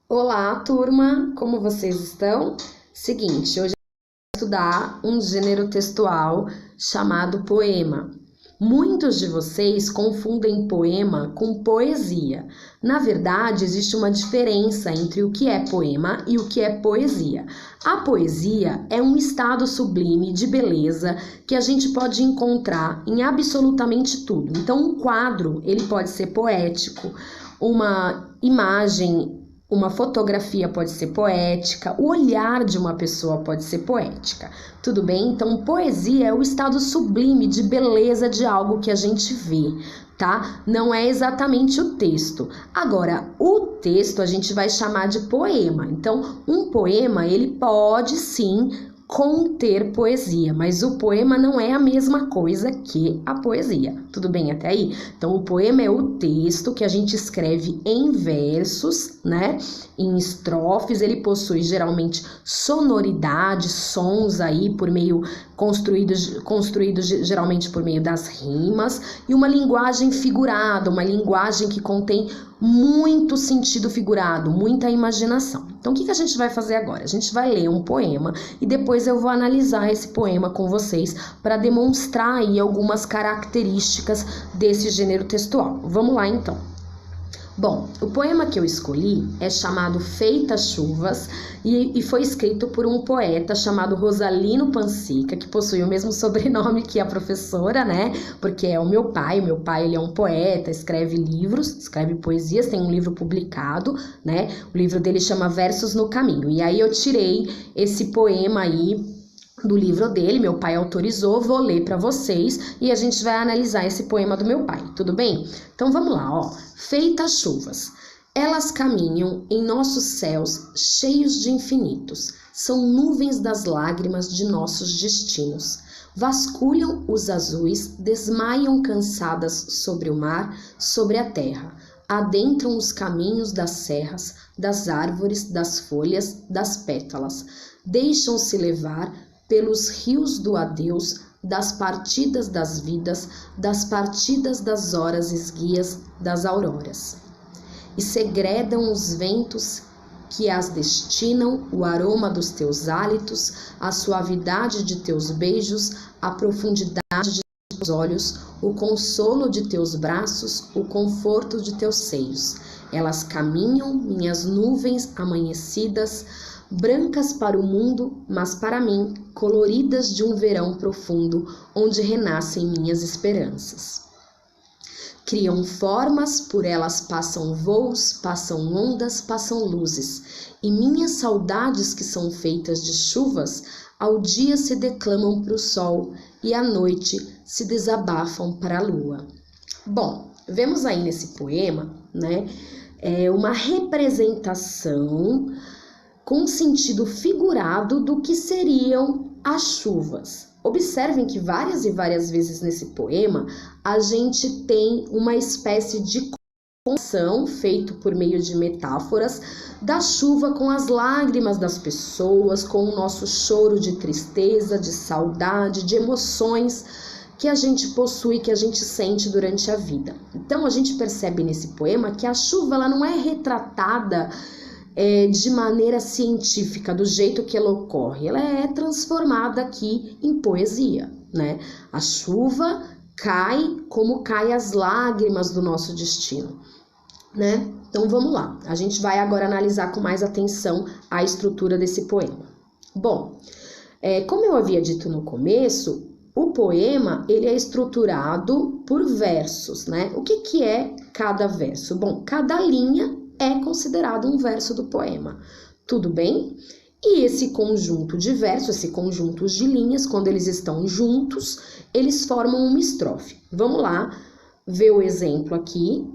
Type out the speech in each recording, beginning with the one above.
Olá, turma! Como vocês estão? Seguinte, hoje eu vou estudar um gênero textual chamado poema. Muitos de vocês confundem poema com poesia. Na verdade, existe uma diferença entre o que é poema e o que é poesia. A poesia é um estado sublime de beleza que a gente pode encontrar em absolutamente tudo. Então, um quadro, ele pode ser poético, uma imagem, uma fotografia pode ser poética, o olhar de uma pessoa pode ser poética. Tudo bem? Então, poesia é o estado sublime de beleza de algo que a gente vê, tá? Não é exatamente o texto. Agora, o texto a gente vai chamar de poema. Então, um poema, ele pode sim conter poesia, mas o poema não é a mesma coisa que a poesia. Tudo bem até aí? Então, o poema é o texto que a gente escreve em versos, né? Em estrofes, ele possui geralmente sonoridade, sons aí por meio construídos geralmente por meio das rimas e uma linguagem figurada, uma linguagem que contém muito sentido figurado, muita imaginação. Então, o que a gente vai fazer agora? A gente vai ler um poema e depois eu vou analisar esse poema com vocês para demonstrar aí algumas características desse gênero textual. Vamos lá, então. Bom, o poema que eu escolhi é chamado Feitas Chuvas e foi escrito por um poeta chamado Rosalino Pansica, que possui o mesmo sobrenome que a professora, né? Porque é o meu pai. O meu pai, ele é um poeta, escreve livros, escreve poesias, tem um livro publicado, né? O livro dele chama Versos no Caminho. E aí eu tirei esse poema aí do livro dele, meu pai autorizou, vou ler para vocês e a gente vai analisar esse poema do meu pai, tudo bem? Então vamos lá, ó. Feitas chuvas, elas caminham em nossos céus cheios de infinitos, são nuvens das lágrimas de nossos destinos. Vasculham os azuis, desmaiam cansadas sobre o mar, sobre a terra. Adentram os caminhos das serras, das árvores, das folhas, das pétalas. Deixam-se levar pelos rios do adeus, das partidas das vidas, das partidas das horas esguias, das auroras. E segredam os ventos que as destinam, o aroma dos teus hálitos, a suavidade de teus beijos, a profundidade de teus olhos, o consolo de teus braços, o conforto de teus seios. Elas caminham, minhas nuvens amanhecidas, brancas para o mundo, mas para mim, coloridas de um verão profundo, onde renascem minhas esperanças. Criam formas, por elas passam voos, passam ondas, passam luzes, e minhas saudades que são feitas de chuvas, ao dia se declamam para o sol, e à noite se desabafam para a lua. Bom, vemos aí nesse poema, né, uma representação com sentido figurado do que seriam as chuvas. Observem que várias e várias vezes nesse poema a gente tem uma espécie de conexão feito por meio de metáforas da chuva com as lágrimas das pessoas, com o nosso choro de tristeza, de saudade, de emoções que a gente possui, que a gente sente durante a vida. Então a gente percebe nesse poema que a chuva ela não é retratada de maneira científica, do jeito que ela ocorre. Ela é transformada aqui em poesia, né? A chuva cai como caem as lágrimas do nosso destino, né? Então vamos lá, a gente vai agora analisar com mais atenção a estrutura desse poema. Bom, como eu havia dito no começo, o poema ele é estruturado por versos, né? O que é cada verso? Bom, cada linha é considerado um verso do poema, tudo bem? E esse conjunto de versos, esse conjunto de linhas, quando eles estão juntos, eles formam uma estrofe. Vamos lá ver o exemplo aqui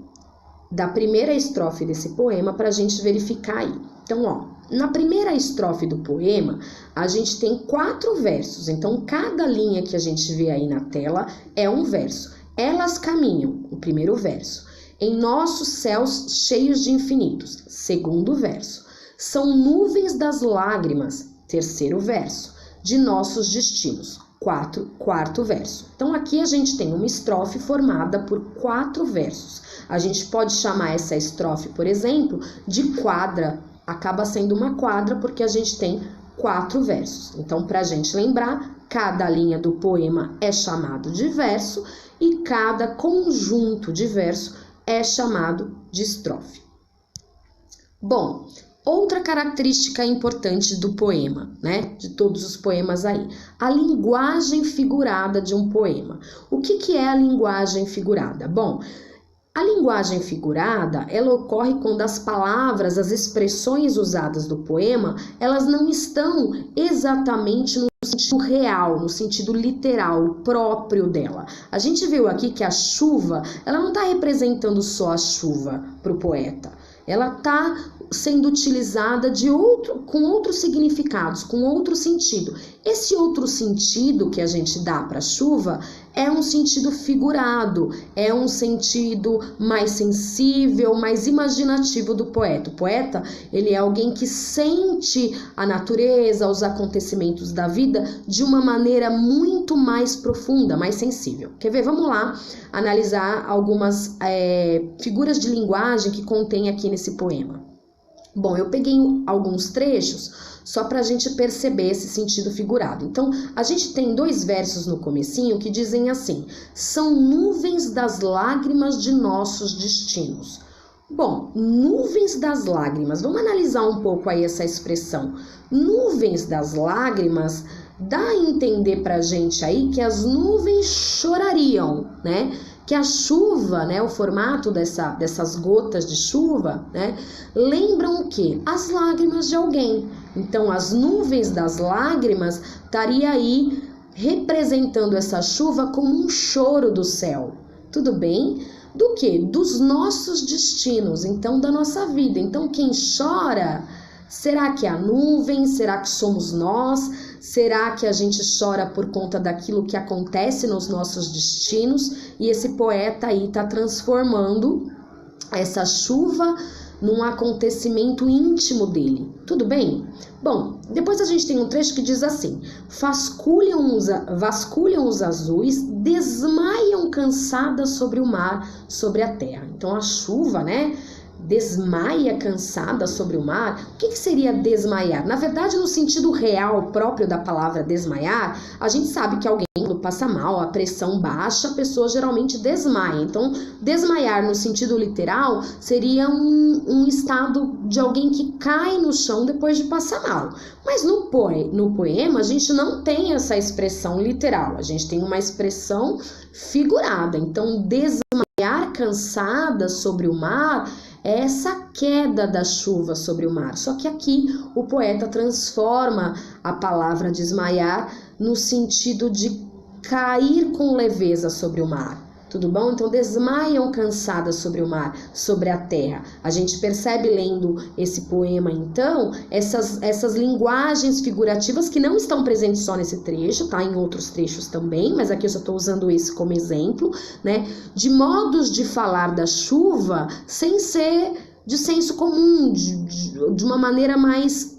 da primeira estrofe desse poema para a gente verificar aí. Então, ó, na primeira estrofe do poema, a gente tem 4 versos, então cada linha que a gente vê aí na tela é um verso. Elas caminham, o primeiro verso. Em nossos céus cheios de infinitos, segundo verso. São nuvens das lágrimas, terceiro verso. De nossos destinos, quarto verso. Então aqui a gente tem uma estrofe formada por 4 versos. A gente pode chamar essa estrofe, por exemplo, de quadra acaba sendo uma quadra porque a gente tem 4 versos. Então, para a gente lembrar, cada linha do poema é chamado de verso e cada conjunto de verso é chamado de estrofe. Bom, outra característica importante do poema, né? De todos os poemas aí, a linguagem figurada de um poema. O que é a linguagem figurada? Bom, a linguagem figurada, ela ocorre quando as palavras, as expressões usadas do poema, elas não estão exatamente no sentido real, no sentido literal, próprio dela. A gente viu aqui que a chuva, ela não está representando só a chuva para o poeta. Ela está sendo utilizada com outros significados, com outro sentido. Esse outro sentido que a gente dá para a chuva é um sentido figurado, é um sentido mais sensível, mais imaginativo do poeta. O poeta, ele é alguém que sente a natureza, os acontecimentos da vida de uma maneira muito mais profunda, mais sensível. Quer ver? Vamos lá analisar algumas figuras de linguagem que contém aqui nesse poema. Bom, eu peguei alguns trechos só para a gente perceber esse sentido figurado. Então, a gente tem 2 versos no comecinho que dizem assim: são nuvens das lágrimas de nossos destinos. Bom, nuvens das lágrimas, vamos analisar um pouco aí essa expressão. Nuvens das lágrimas dá a entender pra gente aí que as nuvens chorariam, né? Que a chuva, né, o formato dessas gotas de chuva, né, lembram o quê? As lágrimas de alguém. Então, as nuvens das lágrimas estaria aí representando essa chuva como um choro do céu. Tudo bem? Do quê? Dos nossos destinos, então da nossa vida. Então, quem chora, será que é a nuvem? Será que somos nós? Será que a gente chora por conta daquilo que acontece nos nossos destinos? E esse poeta aí está transformando essa chuva num acontecimento íntimo dele. Tudo bem? Bom, depois a gente tem um trecho que diz assim: vasculham os azuis, desmaiam cansadas sobre o mar, sobre a terra. Então a chuva, né? Desmaia cansada sobre o mar. O que seria desmaiar? Na verdade, no sentido real próprio da palavra desmaiar, a gente sabe que alguém quando passa mal, a pressão baixa, a pessoa geralmente desmaia. Então, desmaiar no sentido literal seria um estado de alguém que cai no chão depois de passar mal. Mas no poema a gente não tem essa expressão literal, a gente tem uma expressão figurada. Então, desmaiar cansada sobre o mar é essa queda da chuva sobre o mar. Só que aqui o poeta transforma a palavra desmaiar no sentido de cair com leveza sobre o mar. Tudo bom? Então, desmaiam cansadas sobre o mar, sobre a terra. A gente percebe lendo esse poema, então, essas linguagens figurativas que não estão presentes só nesse trecho, tá? Em outros trechos também, mas aqui eu só estou usando esse como exemplo, né? De modos de falar da chuva sem ser de senso comum, de uma maneira mais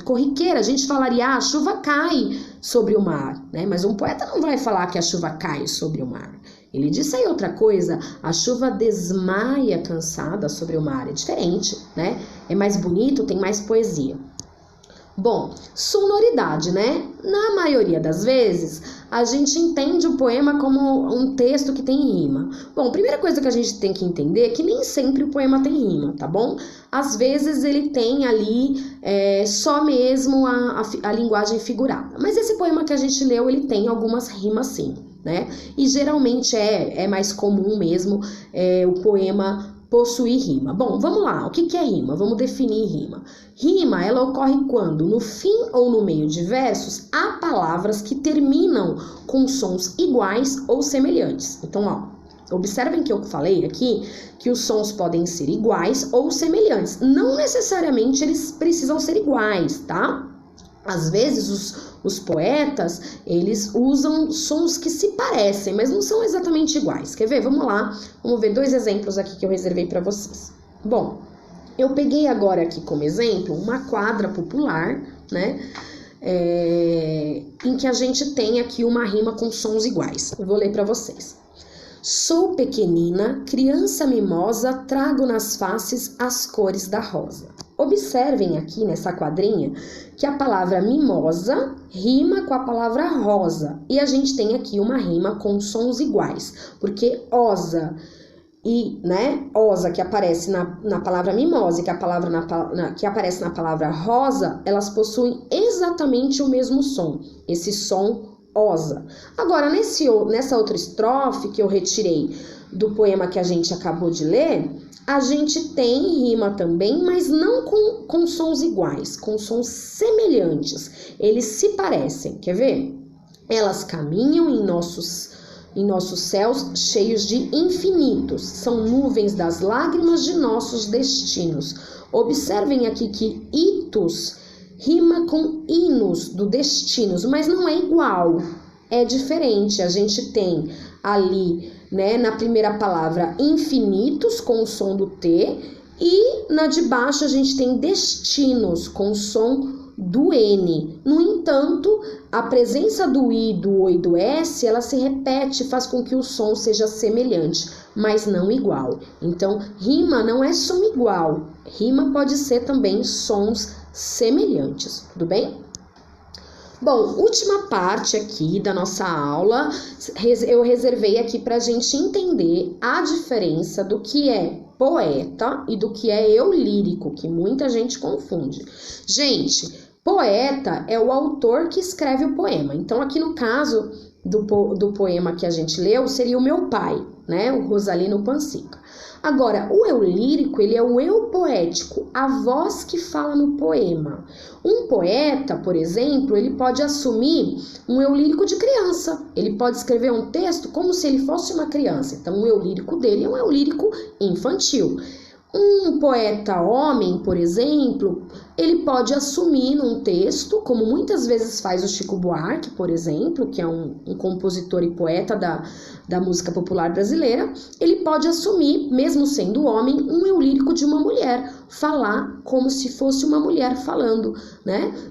corriqueira. A gente falaria, a chuva cai sobre o mar, né? Mas um poeta não vai falar que a chuva cai sobre o mar. Ele disse aí outra coisa, a chuva desmaia cansada sobre o mar. É diferente, né? É mais bonito, tem mais poesia. Bom, sonoridade, né? Na maioria das vezes, a gente entende o poema como um texto que tem rima. Bom, a primeira coisa que a gente tem que entender é que nem sempre o poema tem rima, tá bom? Às vezes ele tem ali só mesmo a linguagem figurada. Mas esse poema que a gente leu, ele tem algumas rimas sim, né? E geralmente é mais comum mesmo o poema possuir rima. Bom, vamos lá, o que é rima? Vamos definir rima. Rima, ela ocorre quando, no fim ou no meio de versos, há palavras que terminam com sons iguais ou semelhantes. Então, ó, observem que eu falei aqui que os sons podem ser iguais ou semelhantes. Não necessariamente eles precisam ser iguais, tá? Às vezes os poetas, eles usam sons que se parecem, mas não são exatamente iguais. Quer ver? Vamos lá, vamos ver 2 exemplos aqui que eu reservei para vocês. Bom, eu peguei agora aqui como exemplo uma quadra popular, né? Em que a gente tem aqui uma rima com sons iguais. Eu vou ler para vocês. Sou pequenina, criança mimosa, trago nas faces as cores da rosa. Observem aqui nessa quadrinha que a palavra mimosa rima com a palavra rosa. E a gente tem aqui uma rima com sons iguais, porque osa e, osa que aparece na palavra mimosa e que, que aparece na palavra rosa, elas possuem exatamente o mesmo som, esse som osa. Agora, nessa outra estrofe que eu retirei do poema que a gente acabou de ler, a gente tem rima também, mas não com sons iguais, com sons semelhantes. Eles se parecem, quer ver? Elas caminham em nossos céus cheios de infinitos, são nuvens das lágrimas de nossos destinos. Observem aqui que itos rima com hinos do destinos, mas não é igual, é diferente. A gente tem ali, na primeira palavra, infinitos com o som do T, e na de baixo a gente tem destinos com o som do N. No entanto, a presença do I, do O e do S, ela se repete, faz com que o som seja semelhante, mas não igual. Então, rima não é som igual, rima pode ser também sons semelhantes, tudo bem? Bom, última parte aqui da nossa aula, eu reservei aqui para a gente entender a diferença do que é poeta e do que é eu lírico, que muita gente confunde. Gente, poeta é o autor que escreve o poema. Então, aqui no caso do poema que a gente leu, seria o meu pai, o Rosalino Pansica. Agora, o eu lírico, ele é o eu poético, a voz que fala no poema. Um poeta, por exemplo, ele pode assumir um eu lírico de criança. Ele pode escrever um texto como se ele fosse uma criança. Então, o eu lírico dele é um eu lírico infantil. Um poeta homem, por exemplo, ele pode assumir num texto, como muitas vezes faz o Chico Buarque, por exemplo, que é um compositor e poeta da música popular brasileira, ele pode assumir, mesmo sendo homem, um eu lírico de uma mulher, falar como se fosse uma mulher falando,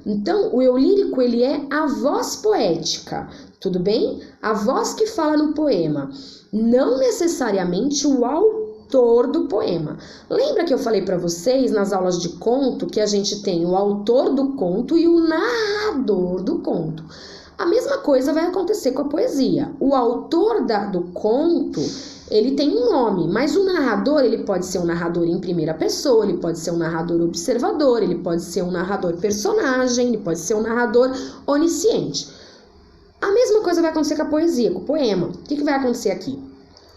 Então, o eu lírico, ele é a voz poética, tudo bem? A voz que fala no poema, não necessariamente o autor do poema. Lembra que eu falei para vocês nas aulas de conto que a gente tem o autor do conto e o narrador do conto? A mesma coisa vai acontecer com a poesia. O autor do conto, ele tem um nome, mas o narrador, ele pode ser um narrador em primeira pessoa, ele pode ser um narrador observador, ele pode ser um narrador personagem, ele pode ser um narrador onisciente. A mesma coisa vai acontecer com a poesia, com o poema. O que vai acontecer aqui?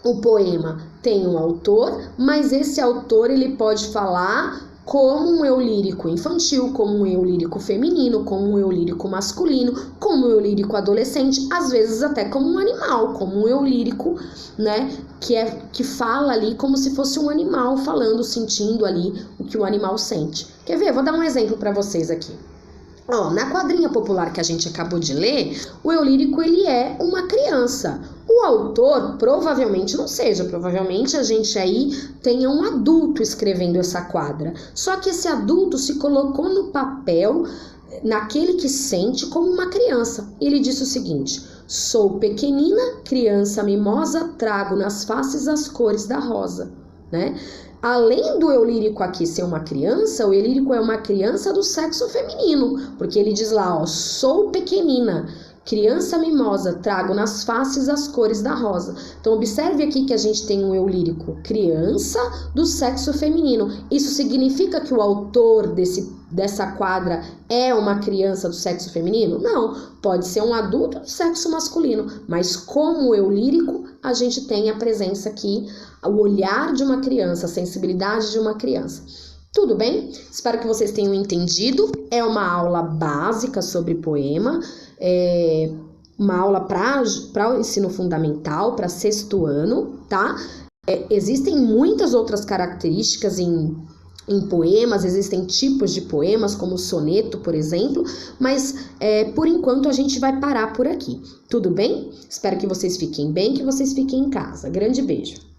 O poema tem um autor, mas esse autor ele pode falar como um eu lírico infantil, como um eu lírico feminino, como um eu lírico masculino, como um eu lírico adolescente, às vezes até como um animal, como um eu lírico, que fala ali como se fosse um animal falando, sentindo ali o que o animal sente. Quer ver? Vou dar um exemplo para vocês aqui. Na quadrinha popular que a gente acabou de ler, o eu lírico ele é uma criança. O autor provavelmente não seja, provavelmente a gente aí tenha um adulto escrevendo essa quadra. Só que esse adulto se colocou no papel, naquele que sente, como uma criança. Ele disse o seguinte: sou pequenina, criança mimosa, trago nas faces as cores da rosa, Além do eu lírico aqui ser uma criança, o eu lírico é uma criança do sexo feminino, porque ele diz lá, sou pequenina, criança mimosa, trago nas faces as cores da rosa. Então, observe aqui que a gente tem um eu lírico criança do sexo feminino. Isso significa que o autor dessa quadra é uma criança do sexo feminino? Não, pode ser um adulto do sexo masculino, mas como eu lírico, a gente tem a presença aqui, o olhar de uma criança, a sensibilidade de uma criança. Tudo bem? Espero que vocês tenham entendido. É uma aula básica sobre poema, uma aula para o ensino fundamental, para sexto ano, tá? Existem muitas outras características em poemas, existem tipos de poemas, como o soneto, por exemplo, mas por enquanto a gente vai parar por aqui. Tudo bem? Espero que vocês fiquem bem, que vocês fiquem em casa. Grande beijo!